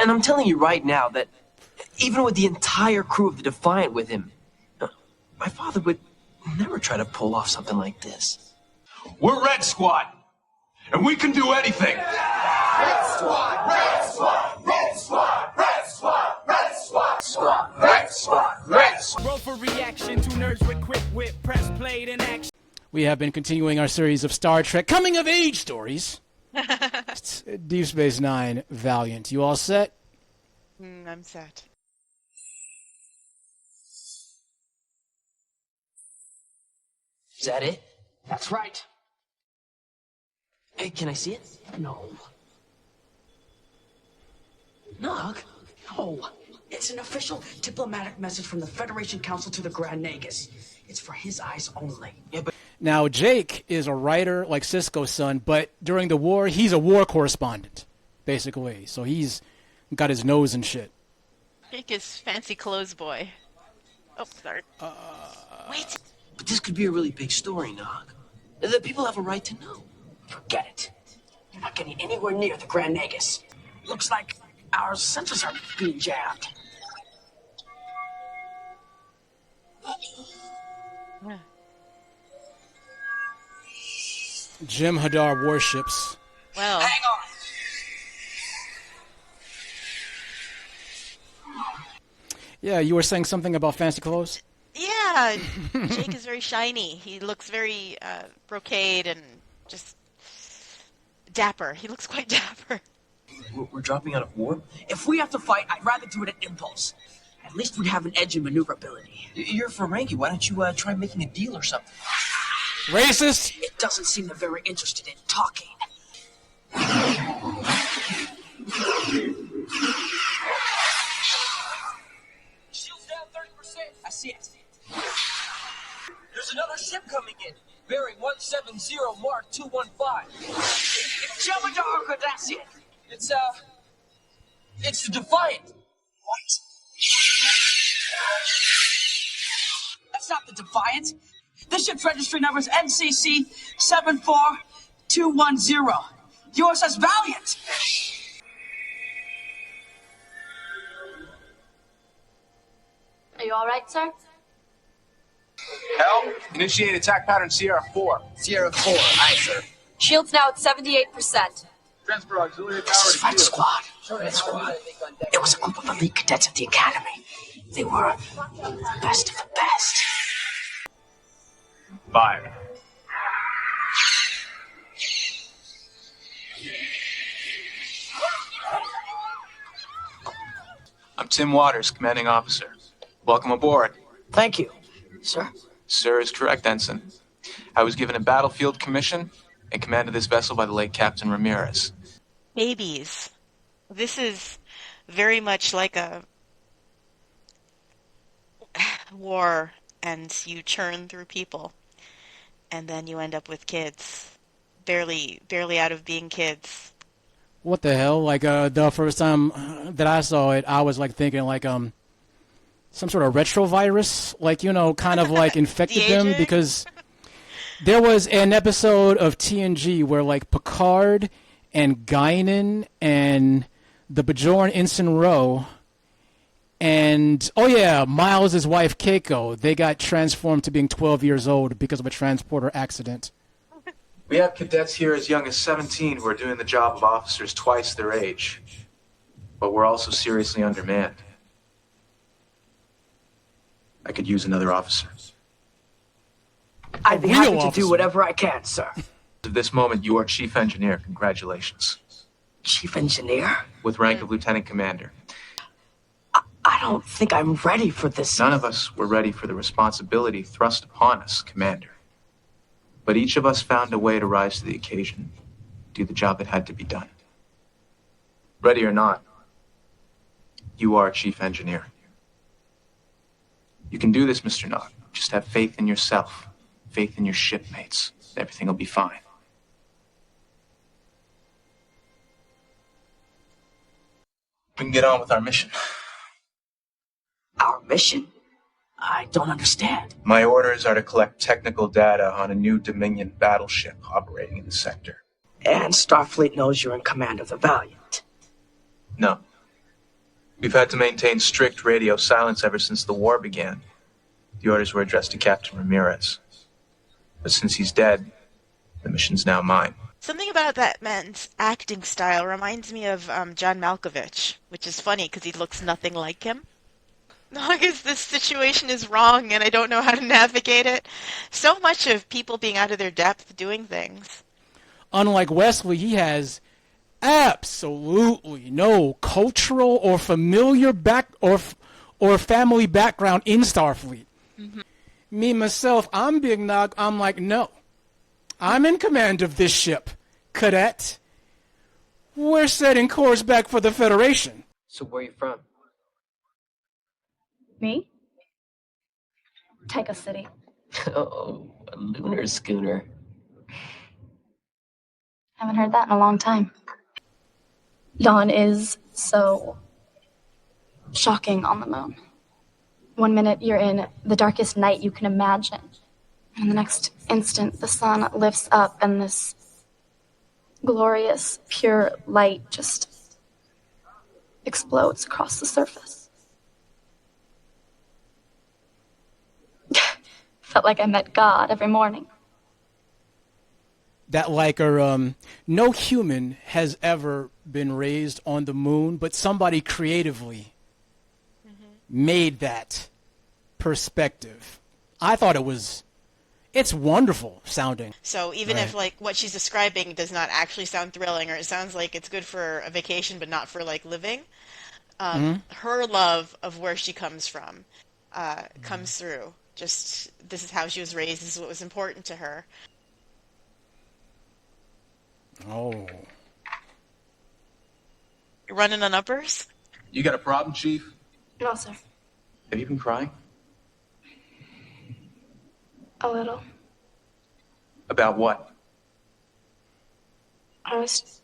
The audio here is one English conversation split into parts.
And I'm telling you right now that even with the entire crew of the Defiant with him, my father would never try to pull off something like this. We're Red Squad, and we can do anything. Red Squad, Red Squad, Red Squad, Red Squad, Red Squad, Squad, Red Squad, Red Squad. Roll for reaction, two nerds with quick wit, press played in action. We have been continuing our series of Star Trek coming-of-age stories. It's Deep Space Nine, Valiant. You all set? I'm set. Is that it? That's right. Hey, can I see it? No. Nog? No. It's an official diplomatic message from the Federation Council to the Grand Nagus. It's for his eyes only. Yeah, but Now, Jake is a writer like Cisco's son, but during the war, he's a war correspondent, basically. So he's got his nose and shit. Jake is fancy clothes boy. Oh, sorry. Wait. But this could be a really big story, Nog. The people have a right to know. Forget it. You're not getting anywhere near the Grand Nagus. Looks like our sensors are being jammed. Yeah. Jim Hadar warships. Well, Hang on. Yeah, you were saying something about fancy clothes? yeah, Jake is very shiny. He looks very brocade and just dapper. He looks quite dapper. We're dropping out of warp? If we have to fight, I'd rather do it at impulse. At least we'd have an edge in maneuverability. You're Ferengi. Why don't you try making a deal or something? Racist! It doesn't seem they're very interested in talking. Shield's down 30%. I see it. There's another ship coming in. Bearing 170 Mark 215. It's Jabba Dark, that's it. It's the Defiant. What? That's not the Defiant. This ship's registry number is NCC 74210. Yours says Valiant. Are you all right, sir? Help! Initiate attack pattern Sierra 4. Sierra 4. Aye, sir. Shield's now at 78%. Transfer auxiliary power This is to Red shield. Squad. Red Squad. It was a group of elite cadets of the Academy. They were the best of the best. 5. I'm Tim Waters, commanding officer. Welcome aboard. Thank you, sir. Sir is correct, Ensign. I was given a battlefield commission and commanded this vessel by the late Captain Ramirez. Babies. This is very much like a war, and you churn through people, and then you end up with kids. Barely out of being kids. What the hell? Like, the first time that I saw it, I was, like, thinking, like, some sort of retrovirus, like, you know, kind of, like, infected them, De-aging? because there was an episode of TNG where, like, Picard and Guinan and the Bajoran Ensign Ro and, oh yeah, Miles' wife Keiko, they got transformed to being 12 years old because of a transporter accident. We have cadets here as young as 17 who are doing the job of officers twice their age. But we're also seriously undermanned. I could use another officer. I'd be real happy to officer. do whatever I can, sir. At this moment, you are chief engineer. Congratulations. Chief engineer? With rank of lieutenant commander. I don't think I'm ready for this. None of us were ready for the responsibility thrust upon us, Commander. But each of us found a way to rise to the occasion, do the job that had to be done. Ready or not, you are chief engineer. You can do this, Mr. Nog. Just have faith in yourself, faith in your shipmates. Everything will be fine. We can get on with our mission. Our mission? I don't understand. My orders are to collect technical data on a new Dominion battleship operating in the sector. And Starfleet knows you're in command of the Valiant. No. We've had to maintain strict radio silence ever since the war began. The orders were addressed to Captain Ramirez. But since he's dead, the mission's now mine. Something about that man's acting style reminds me of John Malkovich, which is funny because he looks nothing like him. Because this situation is wrong and I don't know how to navigate it. So much of people being out of their depth doing things. Unlike Wesley, he has absolutely no cultural or familiar or family background in Starfleet. Mm-hmm. Me, myself, I'm Big Nog. I'm like, no. I'm in command of this ship, cadet. We're setting course back for the Federation. So where are you from? Me? Take a city. Oh, a lunar schooner. Haven't heard that in a long time. Dawn is so shocking on the moon. 1 minute you're in the darkest night you can imagine. And the next instant the sun lifts up and this glorious, pure light just explodes across the surface. Felt like I met God every morning. That no human has ever been raised on the moon, but somebody creatively made that perspective. I thought it's wonderful sounding. So even if what she's describing does not actually sound thrilling, or it sounds like it's good for a vacation but not for living, her love of where she comes from comes through. Just this is how she was raised, this is what was important to her. Oh. You're running on uppers? You got a problem, Chief? No, sir. Have you been crying? A little. About what? I was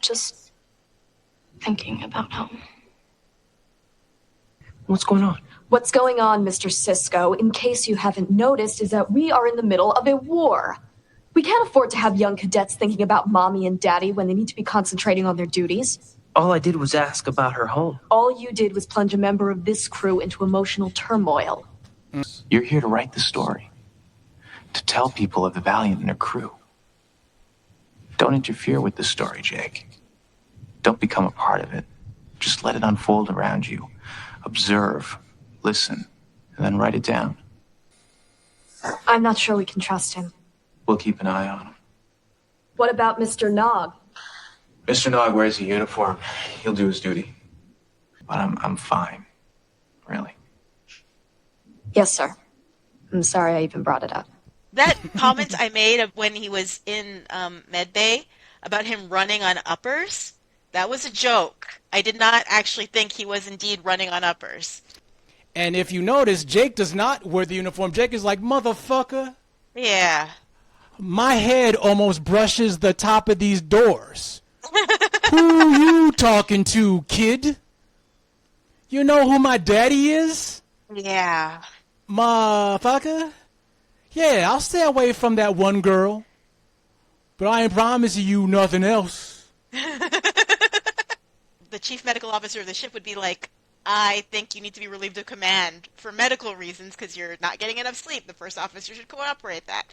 just thinking about home. What's going on? What's going on, Mr. Sisko, in case you haven't noticed, is that we are in the middle of a war. We can't afford to have young cadets thinking about mommy and daddy when they need to be concentrating on their duties. All I did was ask about her home. All you did was plunge a member of this crew into emotional turmoil. You're here to write the story. To tell people of the Valiant and her crew. Don't interfere with the story, Jake. Don't become a part of it. Just let it unfold around you. Observe, listen, and then write it down. I'm not sure we can trust him. We'll keep an eye on him. What about Mr. Nog? Mr. Nog wears a uniform. He'll do his duty. But I'm fine. Really. Yes, sir. I'm sorry I even brought it up. That comment I made of when he was in medbay about him running on uppers, that was a joke. I did not actually think he was indeed running on uppers. And if you notice, Jake does not wear the uniform. Jake is like, motherfucker. Yeah. My head almost brushes the top of these doors. Who you talking to, kid? You know who my daddy is? Yeah. Motherfucker? Yeah, I'll stay away from that one girl. But I ain't promising you nothing else. The chief medical officer of the ship would be like, I think you need to be relieved of command for medical reasons because you're not getting enough sleep. The first officer should cooperate that.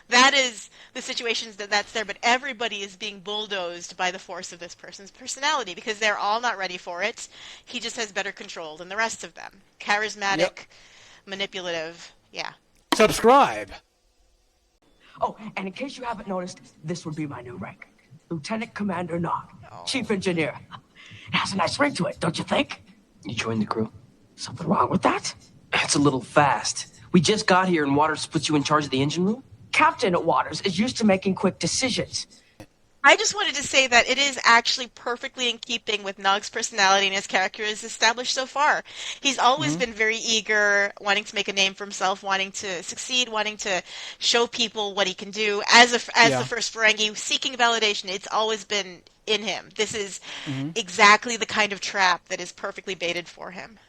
That is the situations that's there, but everybody is being bulldozed by the force of this person's personality because they're all not ready for it. He just has better control than the rest of them. Charismatic, manipulative, yeah. Subscribe. Oh, and in case you haven't noticed, this would be my new rank. Lieutenant Commander Nog, Chief Engineer. It has a nice ring to it, don't you think? You joined the crew? Something wrong with that? It's a little fast. We just got here and Waters puts you in charge of the engine room? Captain Waters is used to making quick decisions. I just wanted to say that it is actually perfectly in keeping with Nog's personality and his character is established so far. He's always been very eager, wanting to make a name for himself, wanting to succeed, wanting to show people what he can do. As the first Ferengi, seeking validation, it's always been in him. This is exactly the kind of trap that is perfectly baited for him.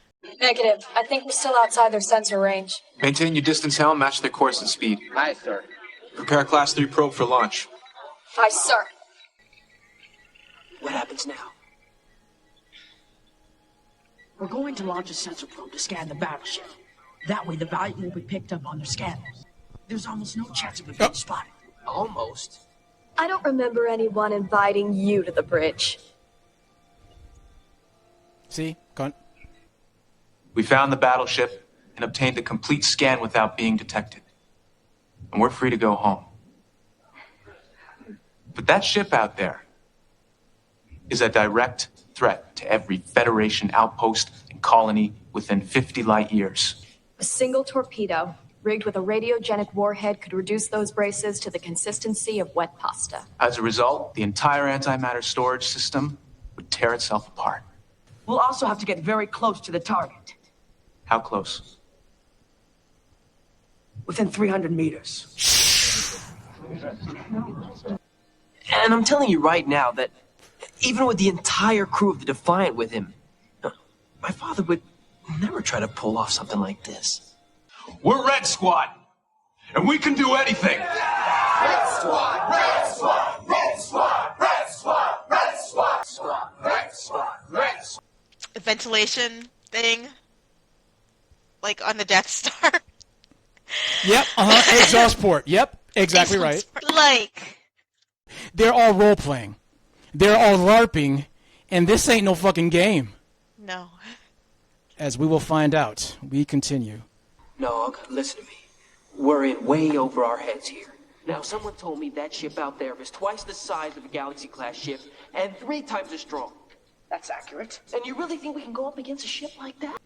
Negative. I think we're still outside their sensor range. Maintain your distance, Helm. Match their course and speed. Aye, sir. Prepare Class 3 probe for launch. Aye, sir. What happens now? We're going to launch a sensor probe to scan the battleship. That way the Valiant will be picked up on their scanners. There's almost no chance of it being spotted. Almost. I don't remember anyone inviting you to the bridge. See? Cunt. We found the battleship and obtained a complete scan without being detected. And we're free to go home. But that ship out there is a direct threat to every Federation outpost and colony within 50 light years. A single torpedo, rigged with a radiogenic warhead, could reduce those braces to the consistency of wet pasta. As a result, the entire antimatter storage system would tear itself apart. We'll also have to get very close to the target. How close? Within 300 meters. And I'm telling you right now that even with the entire crew of the Defiant with him, my father would never try to pull off something like this. We're Red Squad, and we can do anything. Red Squad, Red Squad, Red Squad, Red Squad, Red Squad, Squad, Red Squad, Red Squad. Ventilation thing, like on the Death Star. Yep, exhaust port. Yep, exactly right. Like, they're all role-playing. They're all LARPing, and this ain't no fucking game. no. As we will find out, we continue. Nog, listen to me. We're in way over our heads here. Now, someone told me that ship out there is twice the size of a Galaxy-class ship and 3 times as strong. That's accurate. And you really think we can go up against a ship like that?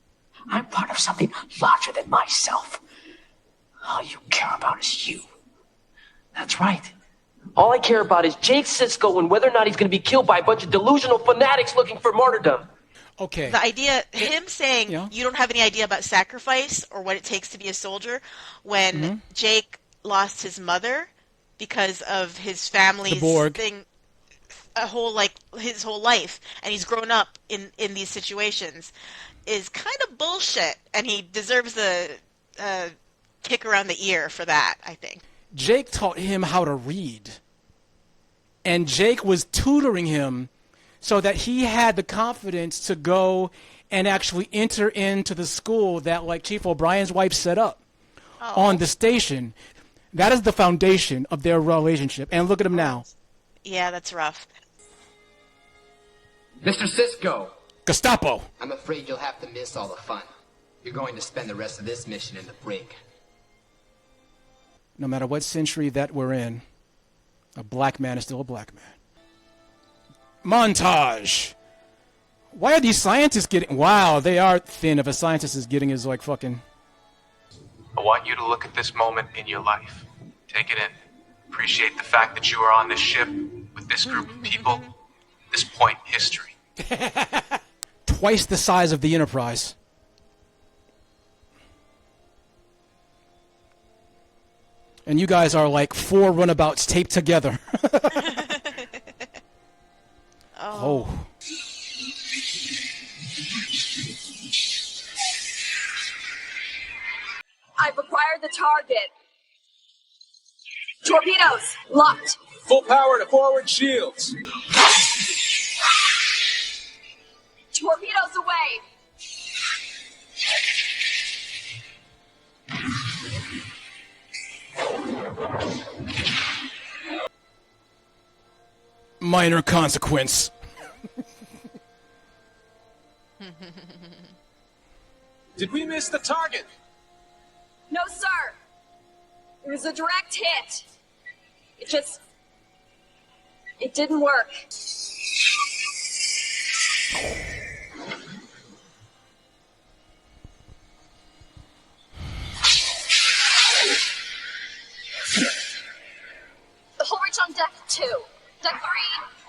I'm part of something larger than myself. All you care about is you. That's right. All I care about is Jake Sisko and whether or not he's going to be killed by a bunch of delusional fanatics looking for martyrdom. Okay. The idea, him saying, you don't have any idea about sacrifice or what it takes to be a soldier, when Jake lost his mother because of his family's thing, his whole life, and he's grown up in these situations, is kind of bullshit, and he deserves a kick around the ear for that, I think. Jake taught him how to read, and Jake was tutoring him so that he had the confidence to go and actually enter into the school that, like, Chief O'Brien's wife set up on the station. That is the foundation of their relationship. And look at him now. Yeah, that's rough. Mr. Sisko! Gestapo! I'm afraid you'll have to miss all the fun. You're going to spend the rest of this mission in the brig. No matter what century that we're in, a black man is still a black man. Montage! Why are these scientists getting... Wow, they are thin if a scientist is getting his, like, fucking... I want you to look at this moment in your life. Take it in. Appreciate the fact that you are on this ship with this group of people, this point in history. Twice the size of the Enterprise. And you guys are like 4 runabouts taped together. Oh. I've acquired the target. Torpedoes, locked. Full power to forward shields. Torpedoes away. Minor consequence. Did we miss the target? No, sir. It was a direct hit. It didn't work. The whole reach on deck 2. Deck 3,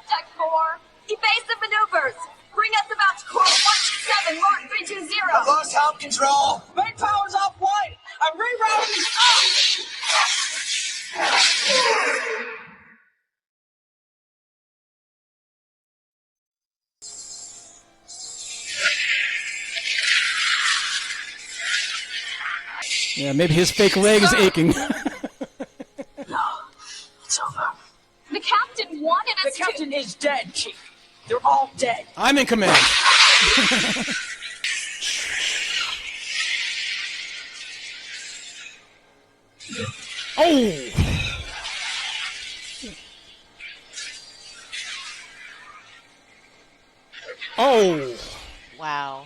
deck 4. Evasive maneuvers. Bring us about to course 127, Mark 320. I've lost helm control. Main power's offline. I'm rerouting Yeah, maybe his fake leg is aching. No, it's over. The captain wanted us The captain is dead, Chief. They're all dead. I'm in command. Oh! Oh! Wow.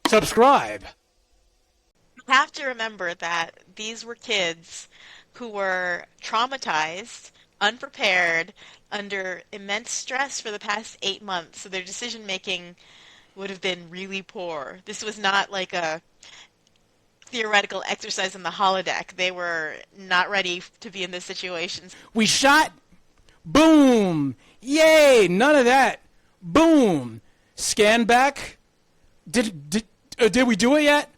Subscribe! You have to remember that these were kids who were traumatized, unprepared, under immense stress for the past 8 months, so their decision making would have been really poor. This was not like a theoretical exercise in the holodeck. They were not ready to be in this situation. We shot. Boom! Yay! None of that. Boom! Scan back. Did we do it yet?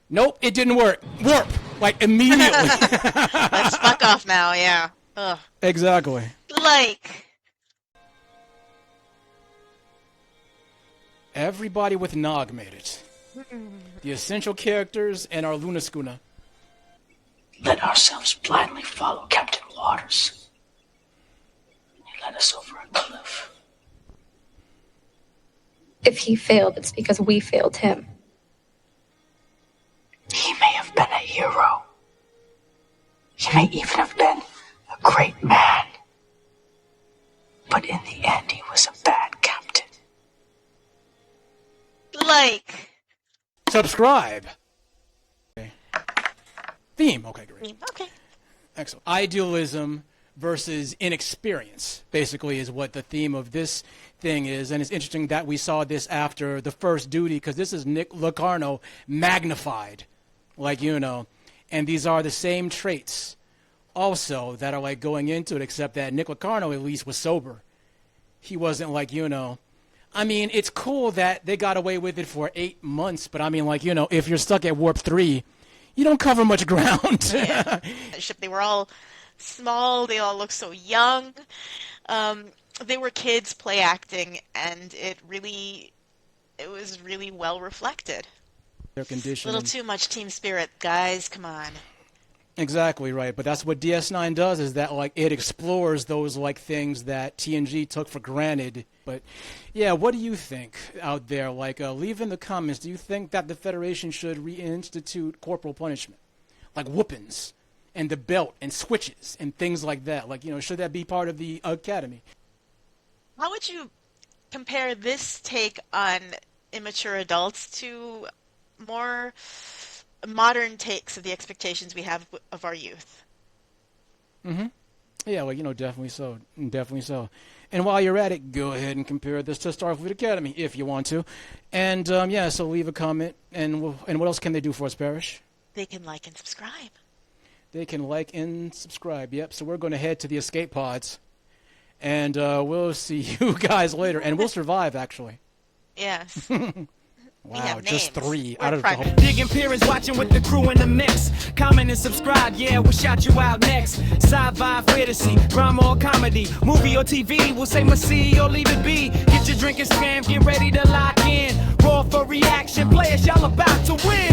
Nope, it didn't work. Warp! Like, immediately. Let's fuck off now, yeah. Ugh. Exactly. Like... Everybody with Nog made it. The essential characters and our Luna Schooner. Let ourselves blindly follow Captain Waters. He led us over a cliff. If he failed, it's because we failed him. He may have been a hero. He may even have been a great man. But in the end, he was a bad captain. Like... Subscribe! Okay. Theme. Okay, great. Okay. Excellent. Idealism versus inexperience, basically, is what the theme of this thing is. And it's interesting that we saw this after the first duty, because this is Nick Locarno magnified, like, you know. And these are the same traits also that are, like, going into it, except that Nick Locarno at least was sober. He wasn't like, you know. I mean, it's cool that they got away with it for 8 months, but I mean, like, you know, if you're stuck at Warp 3, you don't cover much ground. Yeah. They were all small, they all looked so young. They were kids play acting, and it was really well reflected. Their condition. A little too much team spirit, guys, come on. Exactly right, but that's what DS9 does, is that, like, it explores those, like, things that TNG took for granted. But yeah, what do you think out there? Like, leave in the comments, do you think that the Federation should reinstitute corporal punishment, like whoopings and the belt and switches and things like that? Like, you know, should that be part of the academy? How would you compare this take on immature adults to more modern takes of the expectations we have of our youth? Mm-hmm. Yeah, well, you know, definitely so. Definitely so. And while you're at it, go ahead and compare this to Starfleet Academy if you want to. And, yeah, so leave a comment. And what else can they do for us, Parrish? They can like and subscribe. They can like and subscribe, yep. So we're going to head to the escape pods. And we'll see you guys later. And we'll survive, actually. Yes. Wow, just 3 out of the whole... Digging Pierce watching with the crew in the mix. Comment and subscribe, yeah, we'll shout you out next. Sci-fi, fantasy, drama or comedy, movie or TV, we'll say must see or leave it be. Get your drink and scram, get ready to lock in. Roll for reaction, players, y'all about to win.